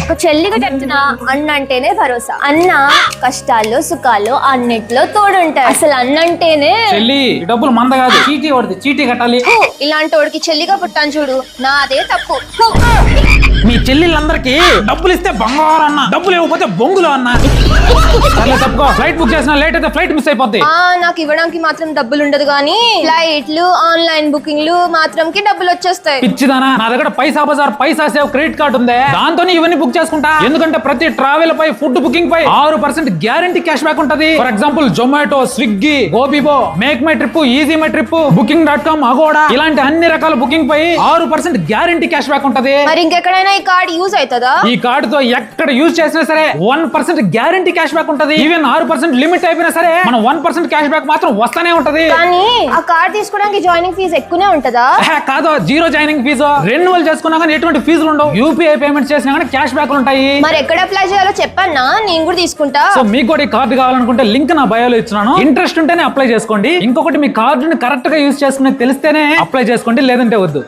ఒక చెల్లికి చెప్తున్నా అన్న అంటేనే భరోసా. అన్న కష్టాల్లో సుఖాల్లో అన్నిట్లో తోడుంటాడు. అసలు అన్న అంటేనే చెల్లి డబ్బులు మంద కాదు, చీటీ పడుతుంది, చీటీ కట్టాలి. ఇలాంటి వాడికి చెల్లిగా పుట్టాను చూడు, నాదే తప్పు. మీ చెల్లెళ్ళందరికీ డబ్బులు ఇస్తే బంగారు అన్న, డబ్బులు ఇవ్వకపోతే బొంగులు అన్న. తప్పుకో, ఫ్లైట్ బుక్ చేసిన లేట్ అయితే ఫ్లైట్ మిస్ అయిపోద్ది. నాకు ఇవ్వడానికి మాత్రం డబ్బులు ఉండదు కానీ ఫ్లైట్లు ఆన్లైన్ బుకింగ్లు మాత్రంకి డబ్బులు వచ్చేస్తాయి. పిచ్చిదానా, నా దగ్గర Paisabazaar Paisa save credit card ఉంది, దాంతో ఇవన్నీ బుక్ చేసుకుంటా. ఎందుకంటే ప్రతి ట్రావెల్ పై ఫుడ్ బుకింగ్ పై 6% గ్యారంటీ క్యాష్ బ్యాక్ ఉంటది. For example Zomato, Swiggy, Goibibo, Make My Trip, Easy My Trip, booking.com, Agoda ఇలాంటి అన్ని రకాల బుకింగ్ పై 6% గ్యారంటీ క్యాష్ బ్యాక్ ఉంటది. మరి ఇంకెక్కడైనా ఈ కార్డ్ యూజ్ అవుతుందా? ఈ కార్డుతో ఎక్కడ యూజ్ చేసినా సరే 1% గ్యారంటీ క్యాష్ బ్యాక్ ఉంటది. ఈవెన్ 6% లిమిట్ అయిపోయినా సరే మన 1% క్యాష్ బ్యాక్ మాత్రం వస్తానే ఉంటది. కానీ ఆ కార్డ్ తీసుకోవడానికి జాయినింగ్ ఫీజు ఎక్కువనే ఉంటదా? కాదు, జీరో జాయినింగ్ ఫీజు. రెన్యువల్ చేసుకున్నా కానీ ఎటువంటి ఫీజులు ఉండవు. యూపీఐ పేమెంట్ చేసినా కానీ క్యాష్ బ్యాక్ ఉంటాయి. మరి ఎక్కడ అప్లై చేయాలో చెప్పన్నా, నేను కూడా తీసుకుంటా. సో మీకు కూడా ఈ కార్డు కావాలనుకుంటే లింక్ నా బయోలో ఇస్తున్నాను. ఇంట్రెస్ట్ ఉంటేనే అప్లై చేసుకోండి. ఇంకొకటి, మీ కార్డుని కరెక్ట్ గా యూజ్ చేసుకునే తెలిస్తేనే అప్లై చేసుకోండి, లేదంటే వద్దు.